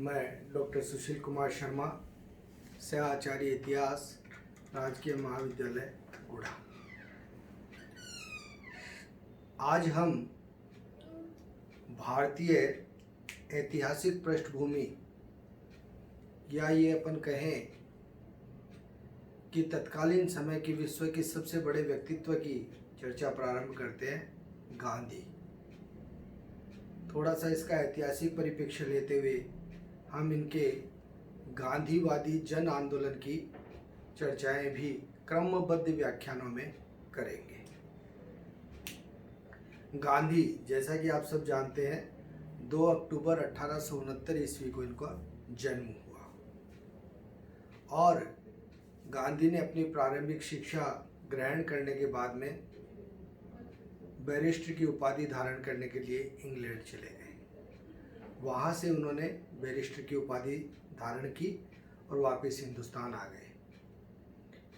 मैं डॉक्टर सुशील कुमार शर्मा, सह आचार्य इतिहास, राजकीय महाविद्यालय गुढ़ा। आज हम भारतीय ऐतिहासिक पृष्ठभूमि या ये अपन कहें कि तत्कालीन समय की विश्व के सबसे बड़े व्यक्तित्व की चर्चा प्रारंभ करते हैं, गांधी। थोड़ा सा इसका ऐतिहासिक परिप्रेक्ष्य लेते हुए हम इनके गांधीवादी जन आंदोलन की चर्चाएं भी क्रमबद्ध व्याख्यानों में करेंगे। गांधी, जैसा कि आप सब जानते हैं, 2 अक्टूबर 1869 ईस्वी को इनका जन्म हुआ और गांधी ने अपनी प्रारंभिक शिक्षा ग्रहण करने के बाद में बैरिस्टर की उपाधि धारण करने के लिए इंग्लैंड चले गए। वहाँ से उन्होंने बैरिस्टर की उपाधि धारण की और वापस हिंदुस्तान आ गए।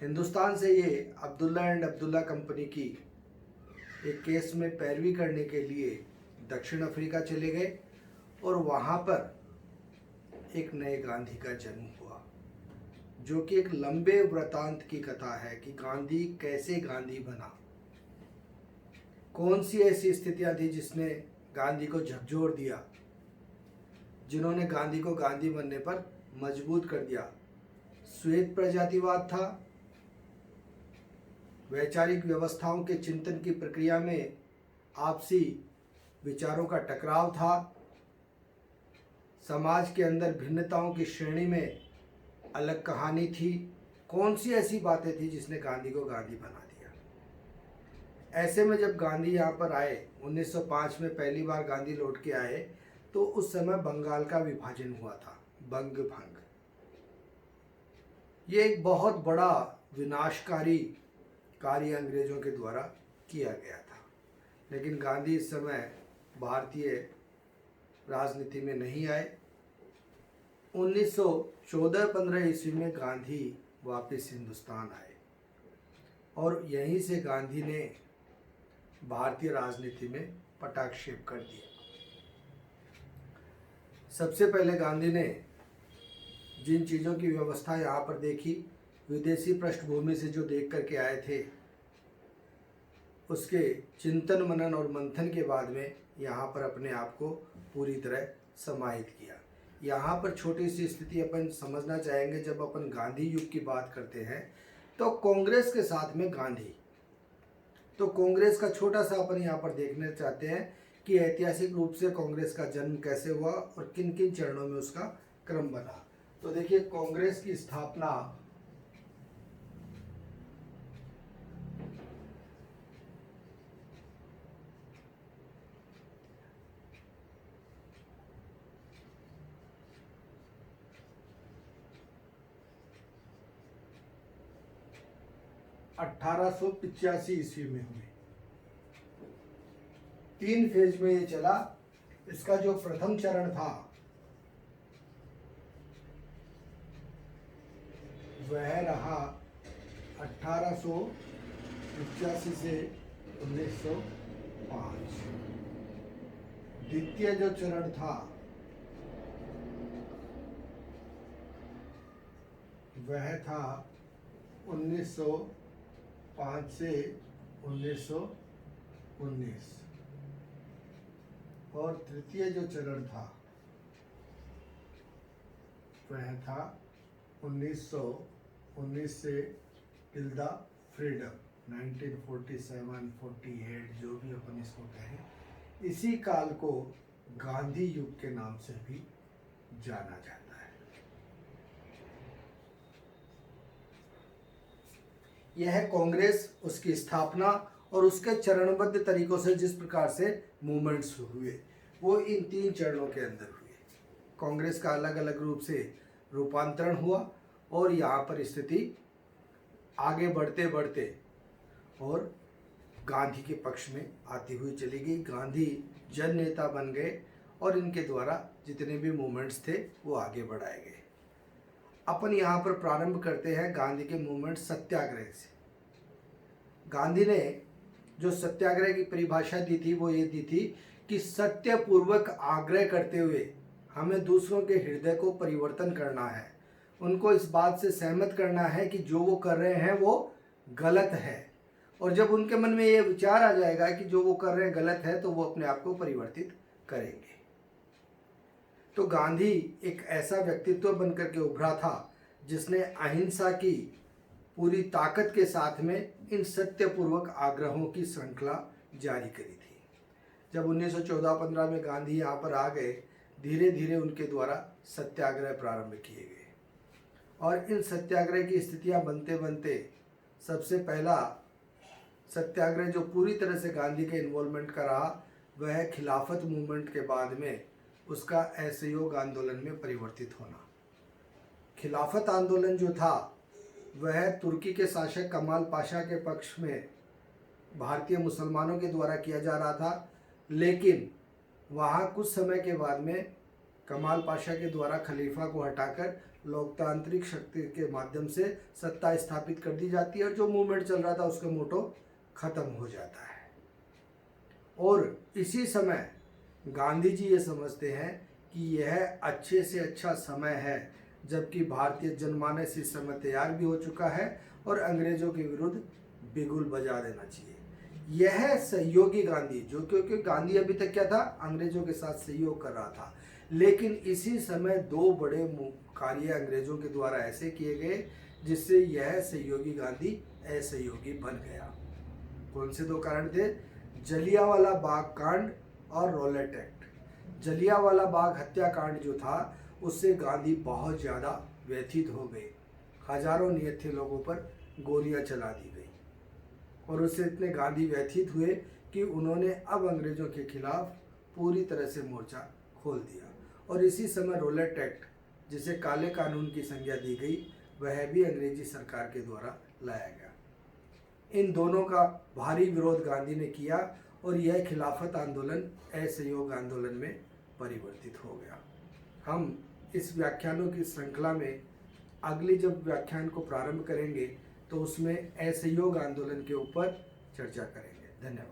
हिंदुस्तान से ये अब्दुल्ला एंड अब्दुल्ला कंपनी की एक केस में पैरवी करने के लिए दक्षिण अफ्रीका चले गए और वहाँ पर एक नए गांधी का जन्म हुआ, जो कि एक लंबे वृतांत की कथा है कि गांधी कैसे गांधी बना, कौन सी ऐसी स्थितियां थी जिसने गांधी को झकझोर दिया, जिन्होंने गांधी को गांधी बनने पर मजबूत कर दिया। श्वेत प्रजातिवाद था, वैचारिक व्यवस्थाओं के चिंतन की प्रक्रिया में आपसी विचारों का टकराव था, समाज के अंदर भिन्नताओं की श्रेणी में अलग कहानी थी। कौन सी ऐसी बातें थी जिसने गांधी को गांधी बना दिया। ऐसे में जब गांधी यहाँ पर आए, 1905 में पहली बार गांधी लौट के आए, तो उस समय बंगाल का विभाजन हुआ था, बंग भंग। ये एक बहुत बड़ा विनाशकारी कार्य अंग्रेजों के द्वारा किया गया था, लेकिन गांधी इस समय भारतीय राजनीति में नहीं आए। 1914-15 ईस्वी में गांधी वापस हिंदुस्तान आए और यहीं से गांधी ने भारतीय राजनीति में पटाक्षेप कर दिया। सबसे पहले गांधी ने जिन चीज़ों की व्यवस्था यहाँ पर देखी, विदेशी पृष्ठभूमि से जो देख करके आए थे, उसके चिंतन मनन और मंथन के बाद में यहाँ पर अपने आप को पूरी तरह समाहित किया। यहाँ पर छोटी सी स्थिति अपन समझना चाहेंगे। जब अपन गांधी युग की बात करते हैं तो कांग्रेस के साथ में गांधी, तो कांग्रेस का छोटा सा अपन यहाँ पर देखना चाहते हैं कि ऐतिहासिक रूप से कांग्रेस का जन्म कैसे हुआ और किन किन चरणों में उसका क्रम बना। तो देखिए, कांग्रेस की स्थापना 1885 ईस्वी में हुई। 3 फेज में ये चला। इसका जो प्रथम चरण था वह रहा 1885 से 1905। द्वितीय जो चरण था वह था 1905 से 1919 और तृतीय जो चरण था वह था 1919 से टिल द फ्रीडम, 1947-48, जो भी अपन इसको कहें। इसी काल को गांधी युग के नाम से भी जाना जाता है। यह कांग्रेस, उसकी स्थापना और उसके चरणबद्ध तरीकों से जिस प्रकार से मूवमेंट्स हुए, वो इन 3 चरणों के अंदर हुए। कांग्रेस का अलग अलग रूप से रूपांतरण हुआ और यहाँ पर स्थिति आगे बढ़ते बढ़ते और गांधी के पक्ष में आती हुई चली गई। गांधी जन नेता बन गए और इनके द्वारा जितने भी मूवमेंट्स थे वो आगे बढ़ाए गए। अपन यहाँ पर प्रारंभ करते हैं गांधी के मूवमेंट सत्याग्रह से। गांधी ने जो सत्याग्रह की परिभाषा दी थी वो ये दी थी कि सत्यपूर्वक आग्रह करते हुए हमें दूसरों के हृदय को परिवर्तन करना है, उनको इस बात से सहमत करना है कि जो वो कर रहे हैं वो गलत है। और जब उनके मन में ये विचार आ जाएगा कि जो वो कर रहे हैं गलत है, तो वो अपने आप को परिवर्तित करेंगे। तो गांधी एक ऐसा व्यक्तित्व बनकर के उभरा था जिसने अहिंसा की पूरी ताकत के साथ में इन सत्यपूर्वक आग्रहों की श्रृंखला जारी करी थी। जब 1914-15 में गांधी यहाँ पर आ गए, धीरे धीरे उनके द्वारा सत्याग्रह प्रारंभ किए गए और इन सत्याग्रह की स्थितियाँ बनते बनते सबसे पहला सत्याग्रह जो पूरी तरह से गांधी के इन्वॉल्वमेंट का रहा, वह खिलाफत मूवमेंट के बाद में उसका असहयोग आंदोलन में परिवर्तित होना। खिलाफत आंदोलन जो था वह तुर्की के शासक कमाल पाशा के पक्ष में भारतीय मुसलमानों के द्वारा किया जा रहा था, लेकिन वहाँ कुछ समय के बाद में कमाल पाशा के द्वारा खलीफा को हटाकर लोकतांत्रिक शक्ति के माध्यम से सत्ता स्थापित कर दी जाती है और जो मूवमेंट चल रहा था उसका मोटो खत्म हो जाता है। और इसी समय गांधी जी ये समझते हैं कि यह अच्छे से अच्छा समय है, जबकि भारतीय जनमानस इस समय तैयार भी हो चुका है और अंग्रेजों के विरुद्ध बिगुल बजा देना चाहिए। यह सहयोगी गांधी, जो क्योंकि गांधी अभी तक क्या था, अंग्रेजों के साथ सहयोग कर रहा था, लेकिन इसी समय दो बड़े कार्य अंग्रेजों के द्वारा ऐसे किए गए जिससे यह सहयोगी गांधी असहयोगी बन गया। कौन से दो कारण थे? जलियांवाला बाग कांड और रॉलेट एक्ट। जलियांवाला बाग हत्याकांड जो था उससे गांधी बहुत ज़्यादा व्यथित हो गए, हजारों निहत्थे लोगों पर गोलियां चला दी गई और उससे इतने गांधी व्यथित हुए कि उन्होंने अब अंग्रेजों के खिलाफ पूरी तरह से मोर्चा खोल दिया। और इसी समय रॉलेट एक्ट, जिसे काले कानून की संज्ञा दी गई, वह भी अंग्रेजी सरकार के द्वारा लाया गया। इन दोनों का भारी विरोध गांधी ने किया और यह खिलाफत आंदोलन असहयोग आंदोलन में परिवर्तित हो गया। हम इस व्याख्यानों की श्रृंखला में अगली जब व्याख्यान को प्रारंभ करेंगे तो उसमें असहयोग आंदोलन के ऊपर चर्चा करेंगे। धन्यवाद।